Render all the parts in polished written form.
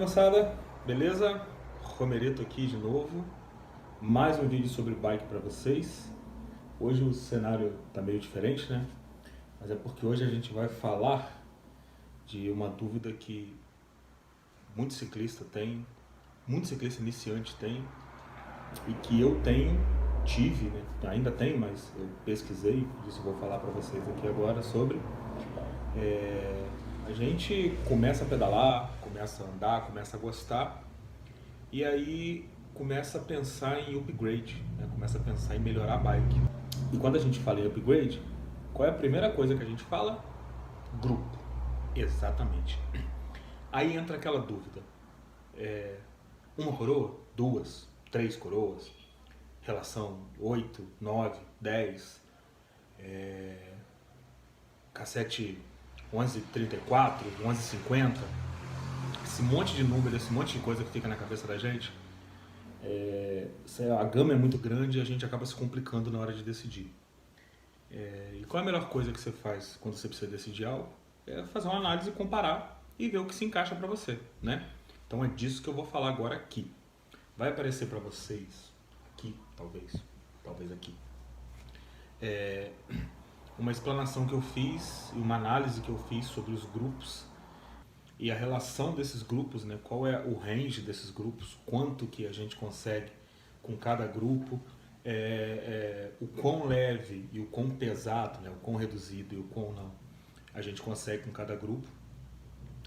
Moçada, beleza? Romerito aqui de novo, mais um vídeo sobre bike para vocês. Hoje o cenário tá meio diferente, né? Mas é porque hoje a gente vai falar de uma dúvida que muito ciclista tem, muito ciclista iniciante tem, e que eu tive, né? Ainda tenho, mas eu pesquisei, por isso eu vou falar para vocês aqui agora sobre. A gente começa a pedalar, começa a andar, começa a gostar, e aí começa a pensar em upgrade, né? Começa a pensar em melhorar a bike. E quando a gente fala em upgrade, qual é a primeira coisa que a gente fala? Grupo. Exatamente. Aí entra aquela dúvida. Uma coroa? Duas? Três coroas? Relação 8, 9, 10? Cassete 1134, 1150? Esse monte de número, esse monte de coisa que fica na cabeça da gente, a gama é muito grande e a gente acaba se complicando na hora de decidir. E qual é a melhor coisa que você faz quando você precisa decidir algo? É fazer uma análise, comparar e ver o que se encaixa para você, né? Então é disso que eu vou falar agora aqui. Vai aparecer para vocês aqui, talvez aqui, uma explanação que eu fiz e uma análise que eu fiz sobre os grupos e a relação desses grupos, né? Qual é o range desses grupos, quanto que a gente consegue com cada grupo, o quão leve e o quão pesado, né? O quão reduzido e o quão não a gente consegue com cada grupo.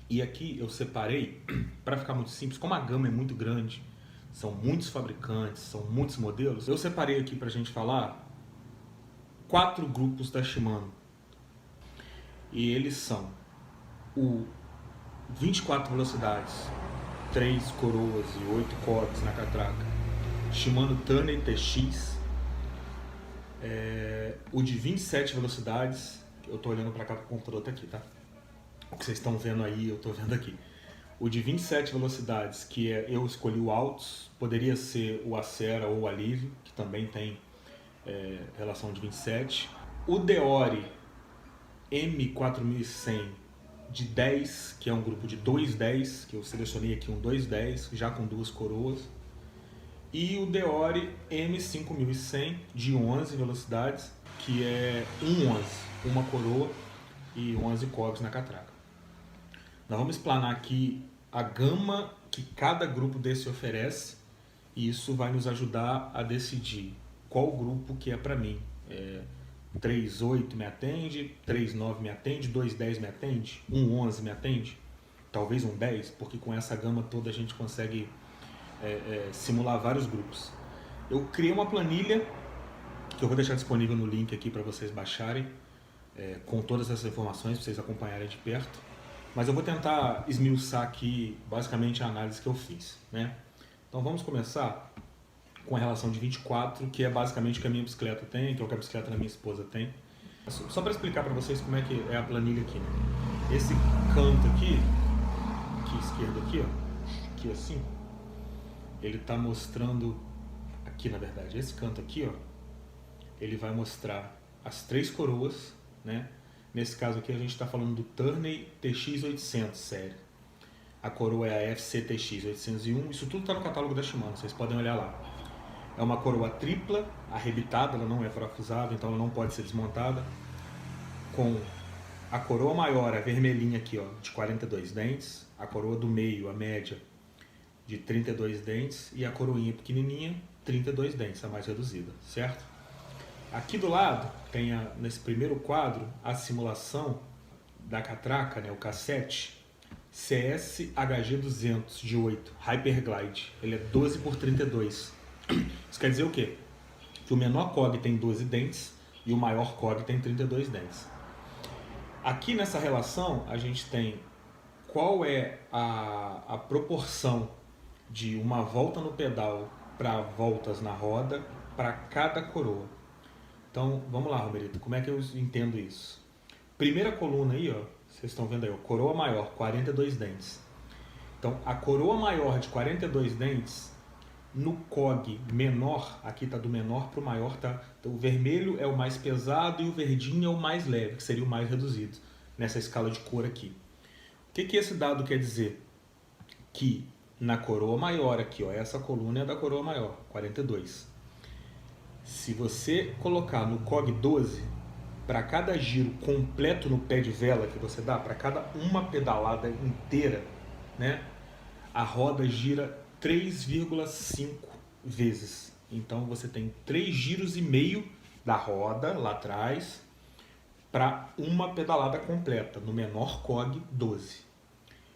E aqui eu separei, para ficar muito simples, como a gama é muito grande, são muitos fabricantes, são muitos modelos, eu separei aqui para a gente falar 4 grupos da Shimano. E eles são o 24 velocidades, 3 coroas e 8 cogs na catraca, Shimano Turner TX, o de 27 velocidades, eu estou olhando para cá para o computador tá aqui, tá? O que vocês estão vendo aí, eu estou vendo aqui. O de 27 velocidades, que eu escolhi o Altus, poderia ser o Acera ou o Alive, que também tem relação de 27. O Deore M4100 de 10, que é um grupo de 210, que eu selecionei aqui um 210, já com 2 coroas. E o Deore M5100 de 11 velocidades, que é um 11, uma coroa e 11 cogs na catraca. Nós vamos explanar aqui a gama que cada grupo desse oferece, e isso vai nos ajudar a decidir qual grupo que é para mim. 3.8 me atende, 3.9 me atende, 2.10 me atende, 1.11 me atende, talvez 1.10, porque com essa gama toda a gente consegue simular vários grupos. Eu criei uma planilha que eu vou deixar disponível no link aqui para vocês baixarem, com todas essas informações para vocês acompanharem de perto. Mas eu vou tentar esmiuçar aqui basicamente a análise que eu fiz, né? Então vamos começar com a relação de 24, que é basicamente o que a minha bicicleta tem, que é o que a bicicleta da minha esposa tem. Só para explicar para vocês como é que é a planilha aqui, né? Esse canto aqui esquerdo aqui, ó, aqui assim, ele tá mostrando, aqui na verdade, esse canto aqui, ó, ele vai mostrar as 3 coroas, né? Nesse caso aqui a gente está falando do Turner TX800 série. A coroa é a FC TX801, isso tudo está no catálogo da Shimano, vocês podem olhar lá. É uma coroa tripla, arrebitada, ela não é parafusável, então ela não pode ser desmontada. Com a coroa maior, a vermelhinha aqui, ó, de 42 dentes, a coroa do meio, a média, de 32 dentes, e a coroinha pequenininha, 32 dentes, a mais reduzida, certo? Aqui do lado, tem nesse primeiro quadro, a simulação da catraca, né, o cassete, CS HG200 de 8, Hyperglide, ele é 12 por 32. Isso quer dizer o quê? Que o menor cog tem 12 dentes e o maior cog tem 32 dentes. Aqui nessa relação a gente tem qual é a proporção de uma volta no pedal para voltas na roda para cada coroa. Então vamos lá, Romerito, como é que eu entendo isso? Primeira coluna aí, ó, vocês estão vendo aí, ó, coroa maior, 42 dentes. Então a coroa maior de 42 dentes, no cog menor, aqui está do menor para o maior, tá? Então, o vermelho é o mais pesado e o verdinho é o mais leve, que seria o mais reduzido, nessa escala de cor aqui. O que esse dado quer dizer? que na coroa maior aqui, ó, essa coluna é da coroa maior, 42. Se você colocar no COG 12, para cada giro completo no pé de vela que você dá, para cada uma pedalada inteira, né, a roda gira 3,5 vezes. Então você tem 3 giros e meio da roda lá atrás para uma pedalada completa, no menor COG 12.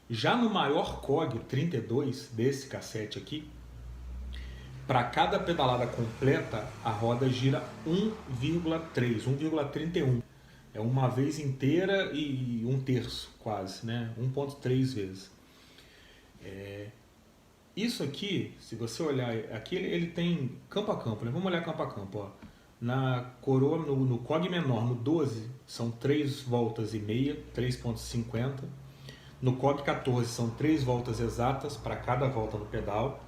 Já no maior COG 32 desse cassete aqui, para cada pedalada completa, a roda gira 1,3, 1,31. É uma vez inteira e um terço, quase, né? 1,3 vezes. Isso aqui, se você olhar, aqui ele tem campo a campo, né? Vamos olhar campo a campo, ó. Na coroa, no COG menor, no 12, são 3 voltas e meia, 3,50. No COG 14 são 3 voltas exatas para cada volta no pedal.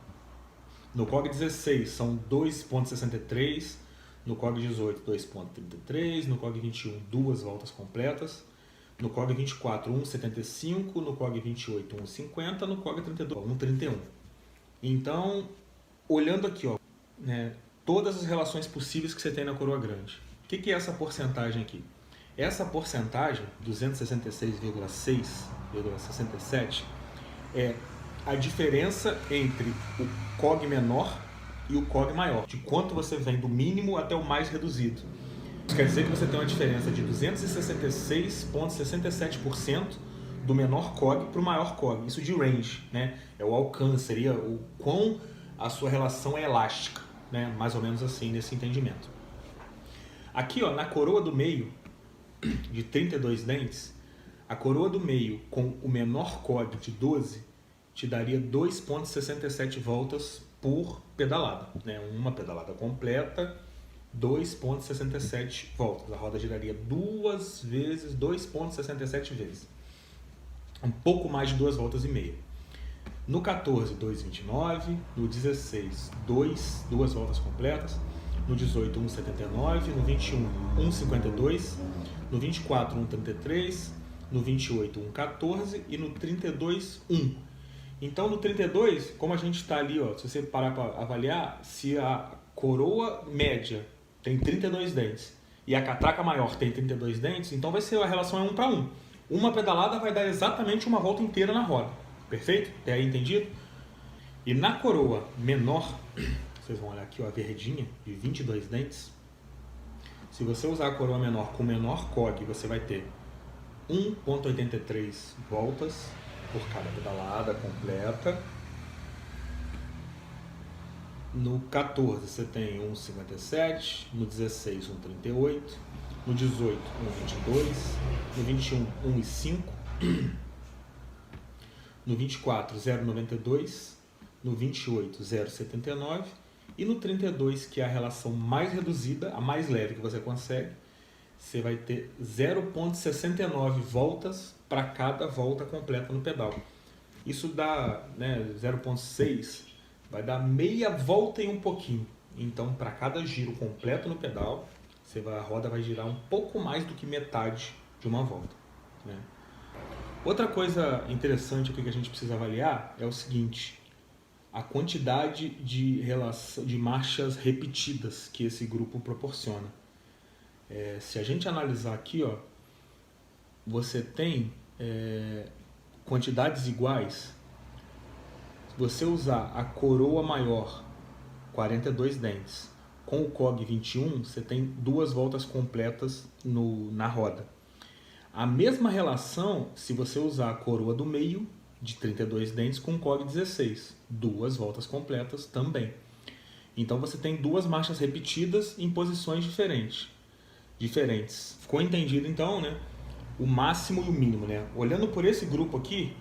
No COG 16 são 2,63. No COG 18, 2,33. No COG 21, 2 voltas completas. No COG 24, 1,75. No COG 28, 1,50. No COG 32, 1,31. Então, olhando aqui, ó, né, todas as relações possíveis que você tem na coroa grande. O que é essa porcentagem aqui? Essa porcentagem, 266,6,67, é a diferença entre o COG menor e o COG maior, de quanto você vem do mínimo até o mais reduzido. Isso quer dizer que você tem uma diferença de 266,67% do menor COG para o maior COG. Isso de range, né? É o alcance, seria o quão a sua relação é elástica, né? Mais ou menos assim, nesse entendimento. Aqui, ó, na coroa do meio, de 32 dentes, a coroa do meio com o menor COG de 12 te daria 2,67 voltas por pedalada, né? Uma pedalada completa, 2,67 voltas. A roda giraria 2,67 vezes. Um pouco mais de 2 voltas e meia. No 14, 2,29. No 16, 2 voltas completas. No 18, 1,79. No 21, 1,52. No 24, 1,33. No 28, 1,14. E no 32, 1. Então, no 32, como a gente está ali, ó, se você parar para avaliar, se a coroa média tem 32 dentes e a catraca maior tem 32 dentes, então vai ser a relação é 1 para 1. Uma pedalada vai dar exatamente uma volta inteira na roda. Perfeito? Até aí entendido? E na coroa menor, vocês vão olhar aqui, ó, a verdinha, de 22 dentes. Se você usar a coroa menor com menor COG, você vai ter 1,83 voltas por cada pedalada completa. No 14 você tem 1,57, no 16 1,38, no 18 1,22, no 21 1,5, no 24 0,92, no 28 0,79 e no 32, que é a relação mais reduzida, a mais leve que você consegue, você vai ter 0,69 voltas para cada volta completa no pedal. Isso dá, né, 0,6, vai dar meia volta e um pouquinho. Então, para cada giro completo no pedal, a roda vai girar um pouco mais do que metade de uma volta, né? Outra coisa interessante aqui que a gente precisa avaliar é o seguinte: a quantidade de marchas repetidas que esse grupo proporciona. Se a gente analisar aqui, ó, você tem quantidades iguais. Se você usar a coroa maior, 42 dentes, com o COG 21, você tem 2 voltas completas na roda. A mesma relação se você usar a coroa do meio, de 32 dentes, com o COG 16, 2 voltas completas também. Então você tem 2 marchas repetidas em posições diferentes. Ficou entendido então, né? O máximo e o mínimo, né? Olhando por esse grupo aqui,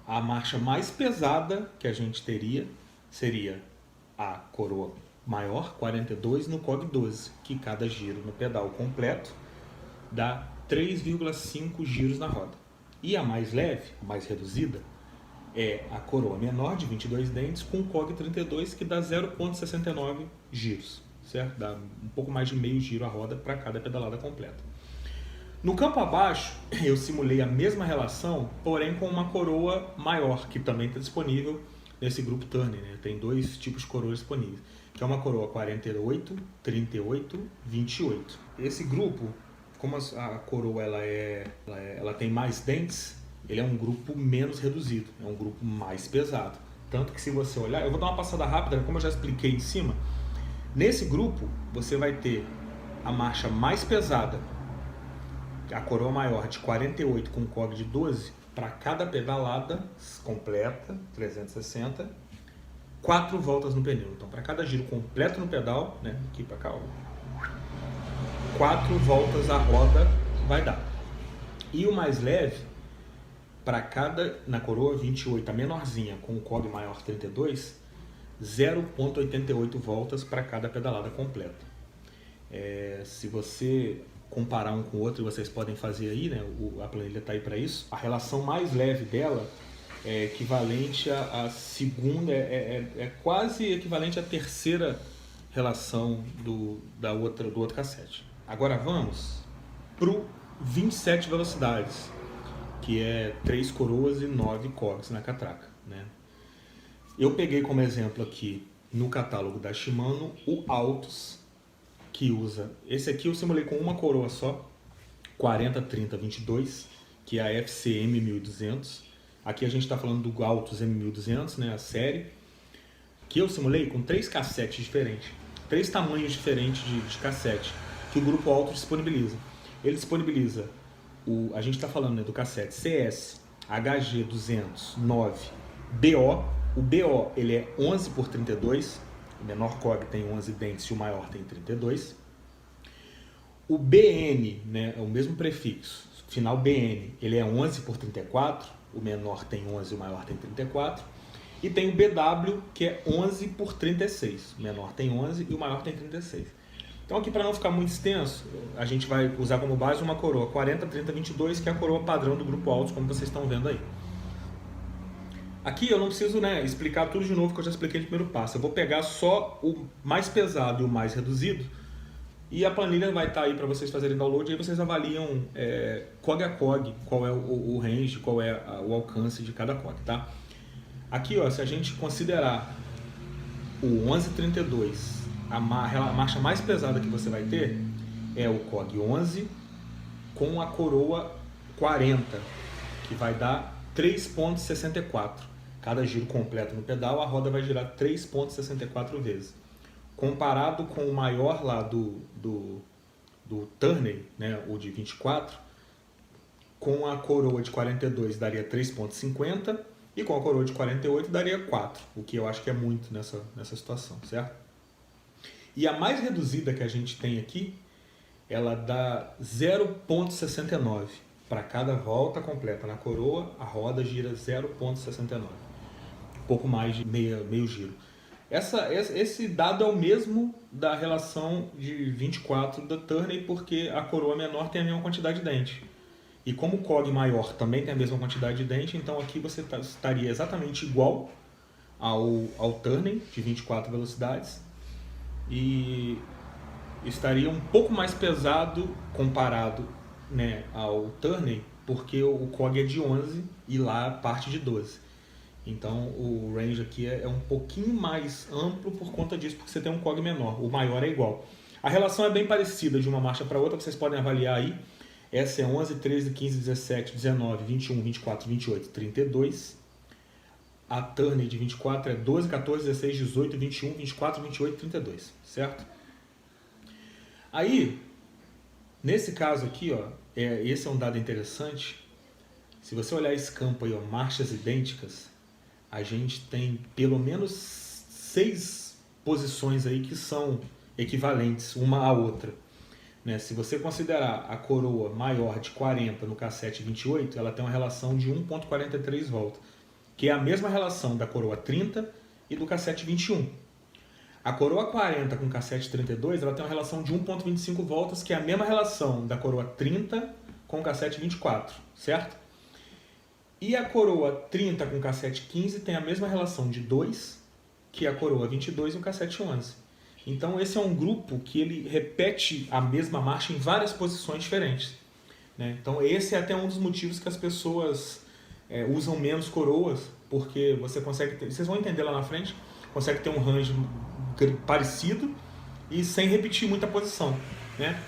a marcha mais pesada que a gente teria seria a coroa maior, 42, no COG 12, que cada giro no pedal completo dá 3,5 giros na roda. E a mais leve, a mais reduzida, é a coroa menor, de 22 dentes, com COG 32, que dá 0,69 giros, certo? Dá um pouco mais de meio giro a roda para cada pedalada completa. No campo abaixo, eu simulei a mesma relação, porém com uma coroa maior, que também está disponível nesse grupo Turner, né? Tem dois tipos de coroas disponíveis, que é uma coroa 48, 38, 28. Esse grupo, como a coroa ela tem mais dentes, ele é um grupo menos reduzido, é um grupo mais pesado. Tanto que se você olhar, eu vou dar uma passada rápida, como eu já expliquei em cima, nesse grupo você vai ter a marcha mais pesada, a coroa maior de 48 com COG de 12, para cada pedalada completa, 360, 4 voltas no pneu. Então, para cada giro completo no pedal, né, aqui para cá, 4 voltas a roda vai dar. E o mais leve, para cada, na coroa 28, a menorzinha, com o COG maior 32, 0,88 voltas para cada pedalada completa. Se você comparar um com o outro, vocês podem fazer aí, né? A planilha está aí para isso. A relação mais leve dela é equivalente à segunda, quase equivalente à terceira relação do outro cassete. Agora vamos para o 27 velocidades, que é 3 coroas e 9 cogs na catraca, né? Eu peguei como exemplo aqui no catálogo da Shimano o Altus, que usa, esse aqui eu simulei com uma coroa só, 40, 30, 22, que é a FCM 1200. Aqui a gente está falando do Altus M1200, né, a série, que eu simulei com 3 cassetes diferentes, 3 tamanhos diferentes de cassete, que o grupo Altus disponibiliza. Ele disponibiliza, a gente está falando, né, do cassete CS, HG200, 9, BO. O BO ele é 11 por 32, o menor COG tem 11 dentes e o maior tem 32. O BN, né, é o mesmo prefixo, final BN, ele é 11 por 34, o menor tem 11 e o maior tem 34. E tem o BW, que é 11 por 36, o menor tem 11 e o maior tem 36. Então aqui, para não ficar muito extenso, a gente vai usar como base uma coroa 40, 30, 22, que é a coroa padrão do grupo Altus, como vocês estão vendo aí. Aqui eu não preciso, né, explicar tudo de novo que eu já expliquei no primeiro passo. Eu vou pegar só o mais pesado e o mais reduzido e a planilha vai estar aí para vocês fazerem download e aí vocês avaliam COG a COG, qual é o range, qual é o alcance de cada COG, tá? Aqui, ó, se a gente considerar o 1132, a marcha mais pesada que você vai ter é o COG 11 com a coroa 40, que vai dar 3,64. Cada giro completo no pedal, a roda vai girar 3,64 vezes. Comparado com o maior lá do Turner, né, o de 24, com a coroa de 42 daria 3,50 e com a coroa de 48 daria 4, o que eu acho que é muito nessa situação, certo? E a mais reduzida que a gente tem aqui, ela dá 0,69. Para cada volta completa na coroa, a roda gira 0,69. Um pouco mais de meio giro. Esse dado é o mesmo da relação de 24 da Turner, porque a coroa menor tem a mesma quantidade de dente. E como o COG maior também tem a mesma quantidade de dente, então aqui você estaria exatamente igual ao Turner, de 24 velocidades, e estaria um pouco mais pesado comparado, né, ao Turner, porque o COG é de 11 e lá parte de 12. Então o range aqui é um pouquinho mais amplo por conta disso, porque você tem um COG menor, o maior é igual. A relação é bem parecida de uma marcha para outra, vocês podem avaliar aí. Essa é 11, 13, 15, 17, 19, 21, 24, 28, 32. A Turner de 24 é 12, 14, 16, 18, 21, 24, 28, 32, certo? Aí, nesse caso aqui, ó, esse é um dado interessante. Se você olhar esse campo aí, ó, marchas idênticas, a gente tem pelo menos 6 posições aí que são equivalentes uma à outra, né? Se você considerar a coroa maior de 40 no cassete 28, ela tem uma relação de 1,43 voltas, que é a mesma relação da coroa 30 e do cassete 21. A coroa 40 com cassete 32, ela tem uma relação de 1,25 voltas, que é a mesma relação da coroa 30 com cassete 24, certo? E a coroa 30 com cassete 15 tem a mesma relação de 2 que a coroa 22 e o cassete 11. Então esse é um grupo que ele repete a mesma marcha em várias posições diferentes. né? Então esse é até um dos motivos que as pessoas usam menos coroas, porque você consegue ter, vocês vão entender lá na frente, consegue ter um range parecido e sem repetir muita posição, né?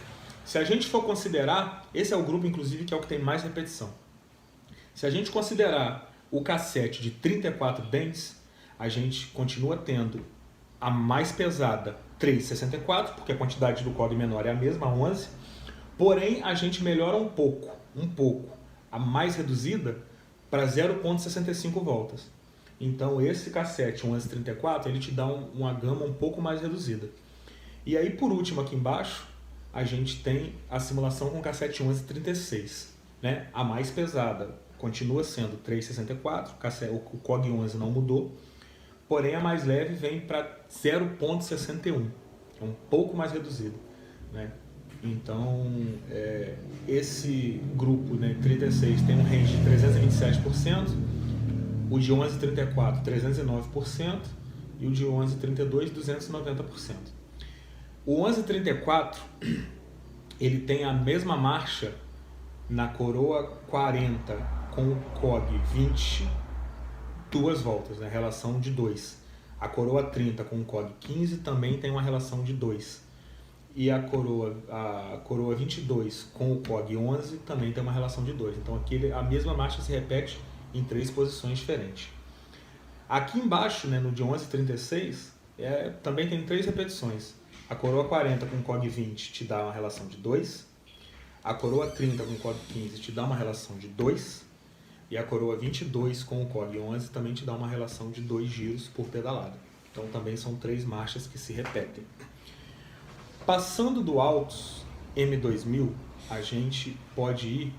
Se a gente for considerar, esse é o grupo inclusive que é o que tem mais repetição. Se a gente considerar o cassete de 34 dentes, a gente continua tendo a mais pesada 3,64, porque a quantidade do COG menor é a mesma, 11, porém a gente melhora um pouco a mais reduzida para 0,65 voltas. Então esse cassete 1134 ele te dá uma gama um pouco mais reduzida. E aí por último aqui embaixo a gente tem a simulação com cassete 1136, né? A mais pesada continua sendo 3,64, o COG 11 não mudou, porém a mais leve vem para 0,61, é um pouco mais reduzido, né? Então esse grupo, né, 36 tem um range de 327%, o de 1134 309% e o de 1132 290%. O 1134 ele tem a mesma marcha na coroa 40 com o COG 20, duas voltas, né, relação de 2. A coroa 30 com o COG 15 também tem uma relação de 2. E a coroa 22 com o COG 11 também tem uma relação de 2. Então aqui a mesma marcha se repete em 3 posições diferentes. Aqui embaixo, né, no de 1136, também tem 3 repetições. A coroa 40 com o COG 20 te dá uma relação de 2. A coroa 30 com o COG 15 te dá uma relação de 2. E a coroa 22 com o COG 11 também te dá uma relação de 2 giros por pedalada. Então também são 3 marchas que se repetem. Passando do Altus M2000, a gente pode ir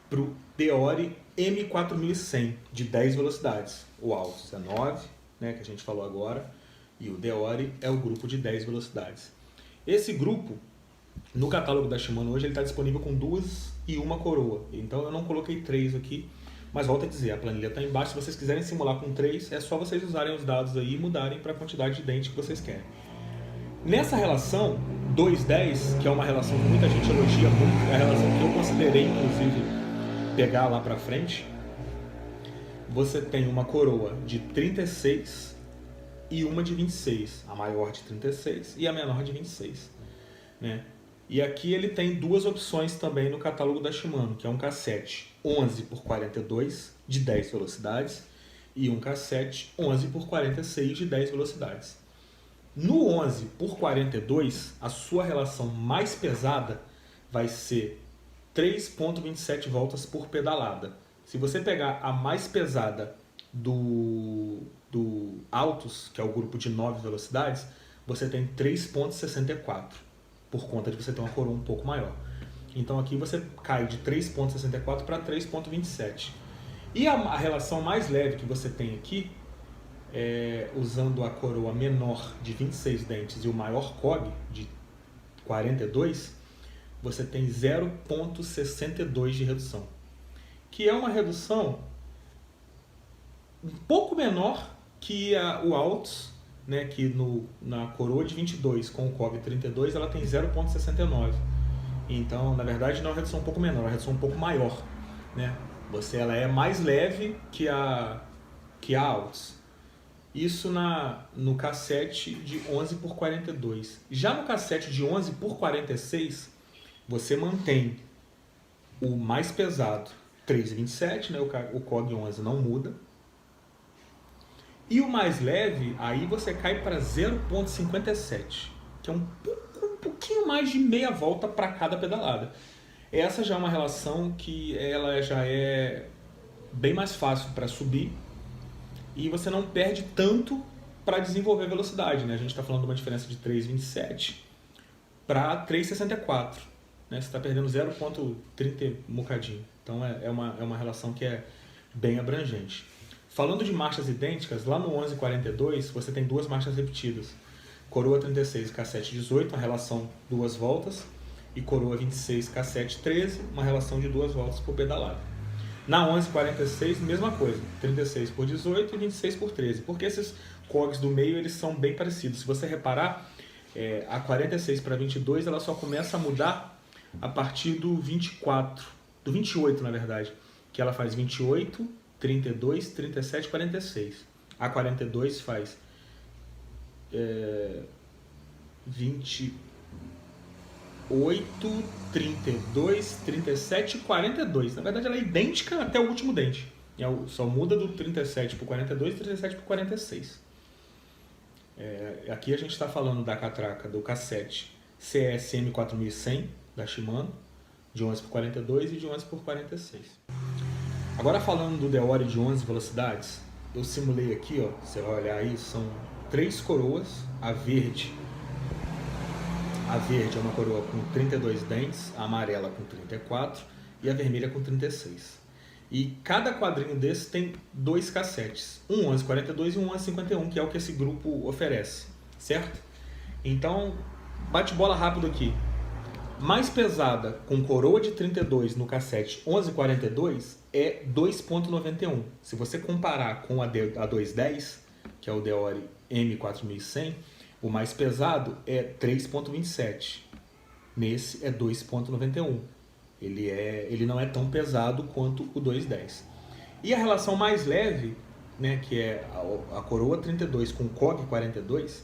para o Deore M4100 de 10 velocidades. O Altus é 9, né, que a gente falou agora, e o Deore é o grupo de 10 velocidades. Esse grupo, no catálogo da Shimano hoje, ele está disponível com 2 e 1 coroa. Então eu não coloquei 3 aqui, mas volto a dizer, a planilha está embaixo. Se vocês quiserem simular com 3, é só vocês usarem os dados aí e mudarem para a quantidade de dente que vocês querem. Nessa relação, 2,10, que é uma relação que muita gente elogia muito, é a relação que eu considerei, inclusive, pegar lá pra frente, você tem uma coroa de 36 e uma de 26, a maior de 36 e a menor de 26, né? E aqui ele tem 2 opções também no catálogo da Shimano, que é um cassete 11x42 de 10 velocidades e um cassete 11x46 de 10 velocidades. No 11x42, a sua relação mais pesada vai ser 3,27 voltas por pedalada. Se você pegar a mais pesada do Altus, que é o grupo de 9 velocidades, você tem 3,64, por conta de você ter uma coroa um pouco maior. Então aqui você cai de 3,64 para 3,27. E a relação mais leve que você tem aqui, usando a coroa menor de 26 dentes e o maior COG de 42, você tem 0,62 de redução, que é uma redução um pouco menor que o Altus, né, que na coroa de 22 com o COG 32 ela tem 0,69. Então, na verdade, não é uma redução um pouco menor, é uma redução um pouco maior, né? Ela é mais leve que a Altus. Isso no cassete de 11x42. Já no cassete de 11x46, você mantém o mais pesado, 3,27, né? O COG 11 não muda. E o mais leve, aí você cai para 0,57, que é um pouquinho mais de meia volta para cada pedalada. Essa já é uma relação que ela já é bem mais fácil para subir e você não perde tanto para desenvolver velocidade, né? A gente está falando de uma diferença de 3,27 para 3,64, né? Você está perdendo 0,30 um bocadinho. Então é uma relação que é bem abrangente. Falando de marchas idênticas, lá no 11,42 você tem 2 marchas repetidas. Coroa 36 e cassete 18, a relação 2 voltas, e coroa 26 cassete 13, uma relação de 2 voltas por pedalada. Na 11,46, mesma coisa, 36 por 18 e 26 por 13, porque esses COGs do meio eles são bem parecidos. Se você reparar, a 46 para 22 ela só começa a mudar a partir do 24, do 28 na verdade, que ela faz 28, 32, 37, 46. A 42 faz 28, 32, 37 e 42. Na verdade ela é idêntica até o último dente. Só muda do 37 para o 42 e 37 para o 46. Aqui a gente está falando da catraca do cassete CSM 4100 da Shimano, de 11 por 42 e de 11 por 46. Agora falando do Deore de 11 velocidades, eu simulei aqui, ó, você vai olhar aí, são 3 coroas. A verde é uma coroa com 32 dentes, a amarela com 34 e a vermelha com 36. E cada quadrinho desse tem 2 cassetes, um 1142 e um 1151, que é o que esse grupo oferece, certo? Então, bate bola rápido aqui. Mais pesada com coroa de 32 no cassete 1142 é 2.91. Se você comparar com a 210, que é o Deore M4100, o mais pesado é 3.27. Nesse é 2.91. Ele não é tão pesado quanto o 210. E a relação mais leve, né, que é a coroa 32 com COG 42,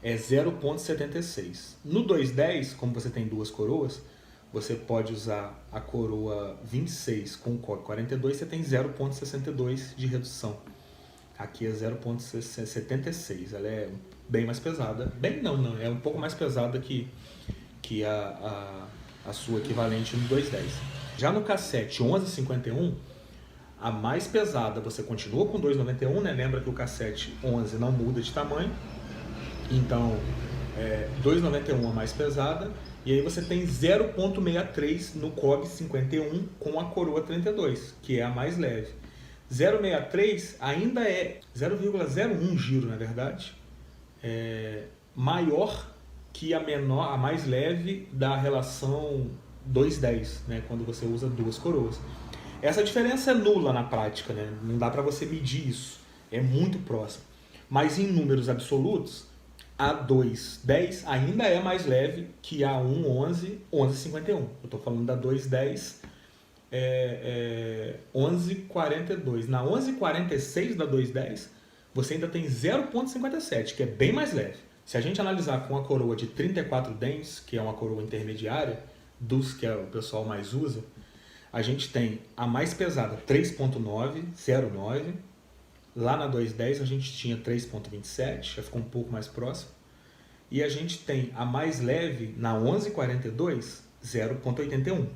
é 0.76. No 210, como você tem 2 coroas, você pode usar a coroa 26 com COG 42, você tem 0.62 de redução. Aqui é 0.76, ela é bem mais pesada. Bem não, é um pouco mais pesada que a sua equivalente no 210. Já no cassete 1151, a mais pesada, você continua com 291, né? Lembra que o cassete 11 não muda de tamanho. Então, 291 a mais pesada. E aí você tem 0.63 no COG 51 com a coroa 32, que é a mais leve. 0.63 ainda é 0,01 giro, na verdade, maior que a mais leve da relação 210, né, quando você usa 2 coroas. Essa diferença é nula na prática, né? Não dá para você medir isso, é muito próximo. Mas em números absolutos, a 210 ainda é mais leve que a 111, 1151. Eu estou falando da 210, 1142. Na 1146 da 210, você ainda tem 0.57, que é bem mais leve. Se a gente analisar com a coroa de 34 dentes, que é uma coroa intermediária, dos que o pessoal mais usa, a gente tem a mais pesada 3.909. Lá na 210 a gente tinha 3.27, já ficou um pouco mais próximo. E a gente tem a mais leve na 1142, 0.81,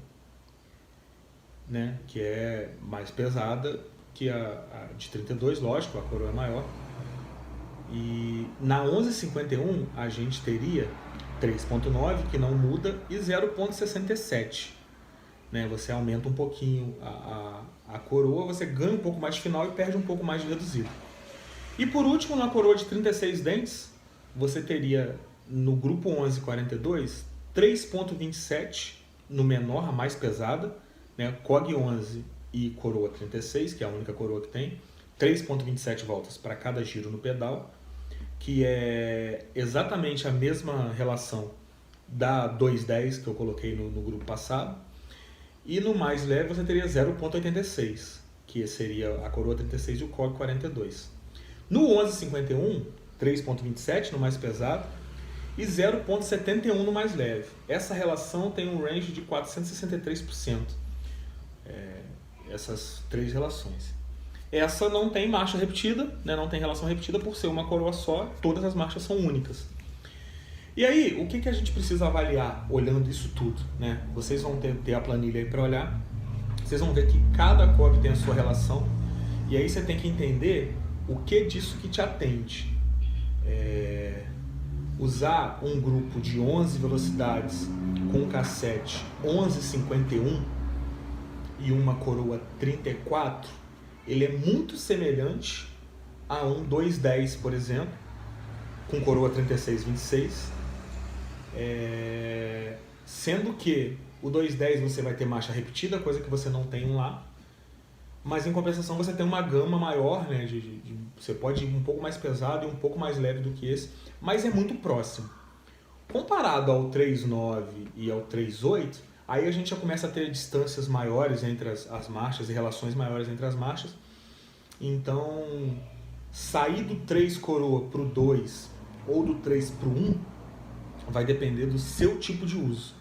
né? Que é mais pesada que a de 32, lógico, a coroa é maior. E na 1151 a gente teria 3.9, que não muda, e 0.67. Né? Você aumenta um pouquinho a coroa, você ganha um pouco mais de final e perde um pouco mais de reduzido. E por último, na coroa de 36 dentes, você teria no grupo 1142 3.27 no menor, a mais pesada, né? COG 11 e coroa 36, que é a única coroa que tem, 3.27 voltas para cada giro no pedal, que é exatamente a mesma relação da 210 que eu coloquei no grupo passado. E no mais leve você teria 0.86, que seria a coroa 36 e o COG 42. No 1151, 3.27 no mais pesado e 0.71 no mais leve. Essa relação tem um range de 463%. Essas três relações. Essa não tem marcha repetida, né? Não tem relação repetida por ser uma coroa só, todas as marchas são únicas. E aí, o que a gente precisa avaliar olhando isso tudo, né? Vocês vão ter a planilha aí para olhar, vocês vão ver que cada COG tem a sua relação, e aí você tem que entender o que disso que te atende. Usar um grupo de 11 velocidades com um cassete 1151 e uma coroa 34, ele é muito semelhante a um 210, por exemplo, com coroa 36-26, sendo que o 210 você vai ter marcha repetida, coisa que você não tem lá, mas em compensação você tem uma gama maior, né, você pode ir um pouco mais pesado e um pouco mais leve do que esse, mas é muito próximo. Comparado ao 3.9 e ao 3.8, Aí a gente já começa a ter distâncias maiores entre as marchas e relações maiores entre as marchas. Então, sair do 3 coroa para o 2 ou do 3 para o 1 vai depender do seu tipo de uso.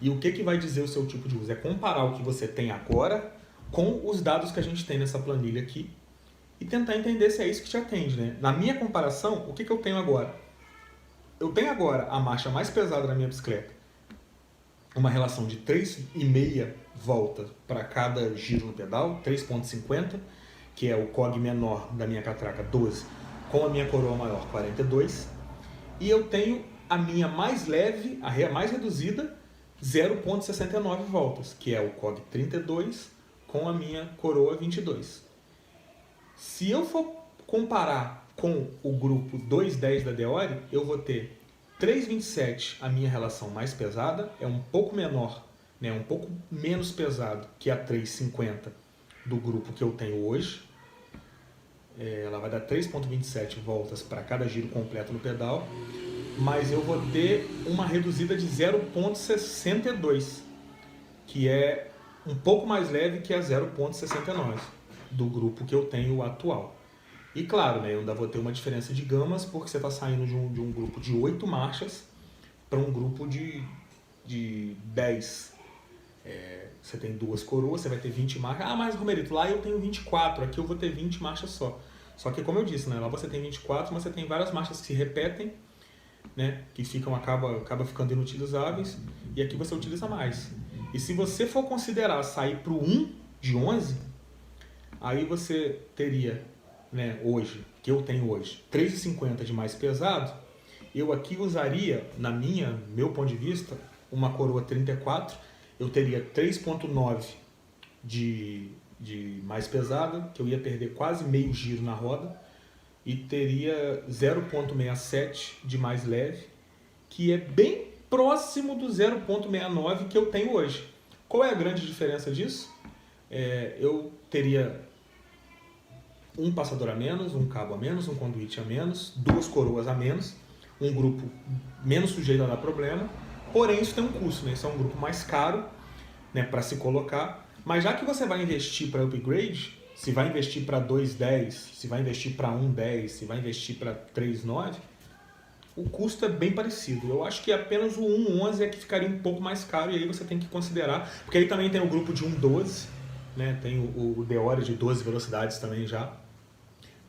E o que vai dizer o seu tipo de uso? É comparar o que você tem agora com os dados que a gente tem nessa planilha aqui e tentar entender se é isso que te atende, né? Na minha comparação, o que eu tenho agora? Eu tenho agora a marcha mais pesada da minha bicicleta, uma relação de 3,5 voltas para cada giro no pedal, 3,50, que é o COG menor da minha catraca, 12, com a minha coroa maior, 42. E eu tenho a minha mais leve, a mais reduzida, 0,69 voltas, que é o COG 32 com a minha coroa 22. Se eu for comparar com o grupo 210 da Deore, eu vou ter 3,27 a minha relação mais pesada, é um pouco menor, né, um pouco menos pesado que a 3,50 do grupo que eu tenho hoje. Ela vai dar 3,27 voltas para cada giro completo no pedal, mas eu vou ter uma reduzida de 0,62, que é um pouco mais leve que a 0,69 do grupo que eu tenho atual. E claro, né, eu ainda vou ter uma diferença de gamas, porque você está saindo de um grupo de 8 marchas para um grupo de 10. Você tem 2 coroas, você vai ter 20 marchas. Ah, mas Romerito, lá eu tenho 24, aqui eu vou ter 20 marchas só. Só que como eu disse, né, lá você tem 24, mas você tem várias marchas que se repetem, né, que acaba ficando inutilizáveis, e aqui você utiliza mais. E se você for considerar sair para o 1 de 11, aí você teria, né, hoje, que eu tenho hoje, 3,50 de mais pesado, eu aqui usaria, meu ponto de vista, uma coroa 34, eu teria 3,9 de mais pesada, que eu ia perder quase meio giro na roda, e teria 0,67 de mais leve, que é bem próximo do 0,69 que eu tenho hoje. Qual é a grande diferença disso? Eu teria um passador a menos, um cabo a menos, um conduíte a menos, 2 coroas a menos, um grupo menos sujeito a dar problema, porém isso tem um custo, né? Isso é um grupo mais caro, né, para se colocar, mas já que você vai investir para upgrade, se vai investir para 2,10, se vai investir para 1,10, se vai investir para 3,9, o custo é bem parecido. Eu acho que apenas o 1,11 é que ficaria um pouco mais caro, e aí você tem que considerar, porque aí também tem o grupo de 1,12, né? Tem o Deore de 12 velocidades também já.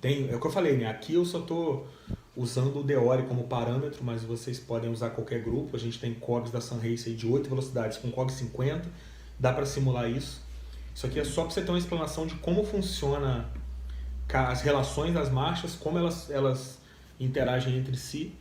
É o que eu falei, né? Aqui eu só estou usando o Deore como parâmetro, mas vocês podem usar qualquer grupo. A gente tem COGs da Sunrace aí de 8 velocidades com COG 50, dá para simular isso. Isso aqui é só para você ter uma explanação de como funciona as relações das marchas, como elas interagem entre si,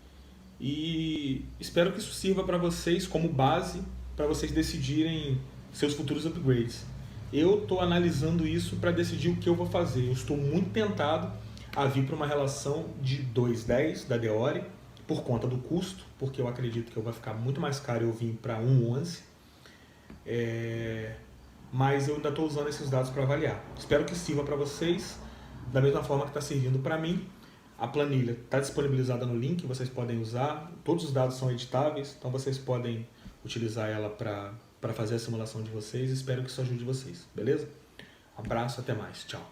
e espero que isso sirva para vocês como base para vocês decidirem seus futuros upgrades. Eu estou analisando isso para decidir o que eu vou fazer. Eu estou muito tentado a vir para uma relação de 2,10 da Deore, por conta do custo, porque eu acredito que vai ficar muito mais caro eu vir para 1,11. Mas eu ainda estou usando esses dados para avaliar. Espero que sirva para vocês, da mesma forma que está servindo para mim. A planilha está disponibilizada no link, vocês podem usar. Todos os dados são editáveis, então vocês podem utilizar ela para fazer a simulação de vocês. Espero que isso ajude vocês, beleza? Abraço, até mais, tchau.